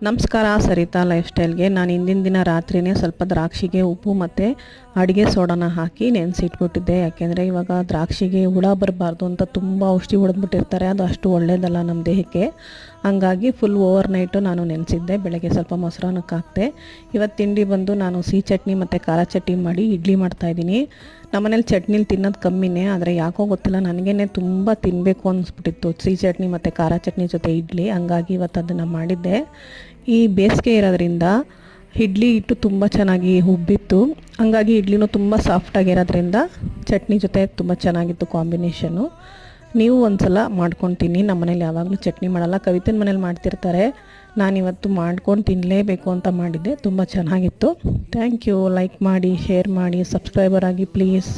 ನಮಸ್ಕಾರ ಸರಿತಾ ಲೈಫ್ ಸ್ಟೈಲ್ಗೆ. ನಾನು ಹಿಂದಿನ ದಿನ ರಾತ್ರಿನೇ ಸ್ವಲ್ಪ ದ್ರಾಕ್ಷಿಗೆ ಉಪ್ಪು ಮತ್ತು ಅಡುಗೆ ಸೋಡಾನ ಹಾಕಿ ನೆನೆಸಿಟ್ಬಿಟ್ಟಿದ್ದೆ. ಯಾಕೆಂದರೆ ಇವಾಗ ದ್ರಾಕ್ಷಿಗೆ ಹುಳ ಬರಬಾರ್ದು ಅಂತ ತುಂಬ ಔಷಧಿ ಹೊಡೆದ್ಬಿಟ್ಟಿರ್ತಾರೆ, ಅದು ಅಷ್ಟು ಒಳ್ಳೆಯದಲ್ಲ ನಮ್ಮ ದೇಹಕ್ಕೆ. ಹಂಗಾಗಿ ಫುಲ್ ಓವರ್ ನೈಟು ನಾನು ನೆನೆಸಿದ್ದೆ. ಬೆಳಗ್ಗೆ ಸ್ವಲ್ಪ ಮೊಸರನ್ನಕ್ಕೆ ಹಾಕ್ತೆ. ಇವತ್ತು ತಿಂಡಿ ಬಂದು ನಾನು ಸಿಹಿ ಚಟ್ನಿ ಮತ್ತು ಖಾರ ಚಟ್ನಿ ಮಾಡಿ ಇಡ್ಲಿ ಮಾಡ್ತಾಯಿದ್ದೀನಿ. ನಮ್ಮನೇಲಿ ಚಟ್ನಿಲಿ ತಿನ್ನೋದು ಕಮ್ಮಿನೇ, ಆದರೆ ಯಾಕೋ ಗೊತ್ತಿಲ್ಲ ನನಗೇ ತುಂಬ ತಿನ್ನಬೇಕು ಅನಿಸ್ಬಿಟ್ಟಿತ್ತು ಸಿಹಿ ಚಟ್ನಿ ಮತ್ತು ಖಾರ ಚಟ್ನಿ ಜೊತೆ ಇಡ್ಲಿ. ಹಂಗಾಗಿ ಇವತ್ತು ಅದನ್ನು ಮಾಡಿದ್ದೆ. ಈ ಬೇಸಿಗೆ ಇರೋದ್ರಿಂದ ಇಡ್ಲಿ ಹಿಟ್ಟು ತುಂಬ ಚೆನ್ನಾಗಿ ಉಬ್ಬಿತ್ತು, ಹಂಗಾಗಿ ಇಡ್ಲಿನೂ ತುಂಬ ಸಾಫ್ಟಾಗಿರೋದ್ರಿಂದ ಚಟ್ನಿ ಜೊತೆ ತುಂಬ ಚೆನ್ನಾಗಿತ್ತು ಕಾಂಬಿನೇಷನ್ನು. ನೀವು ಒಂದು ಸಲ ಮಾಡ್ಕೊತೀನಿ. ನಮ್ಮ ಮನೇಲಿ ಯಾವಾಗಲೂ ಚಟ್ನಿ ಮಾಡಲ್ಲ, ಕವಿತನ ಮನೇಲಿ ಮಾಡ್ತಿರ್ತಾರೆ. ನಾನಿವತ್ತು ಮಾಡ್ಕೊಂಡು ತಿನ್ನಲೇಬೇಕು ಅಂತ ಮಾಡಿದ್ದೆ. ತುಂಬ ಚೆನ್ನಾಗಿತ್ತು. Thank you. ಲೈಕ್ ಮಾಡಿ, ಶೇರ್ ಮಾಡಿ, ಸಬ್ಸ್ಕ್ರೈಬರ್ ಆಗಿ ಪ್ಲೀಸ್.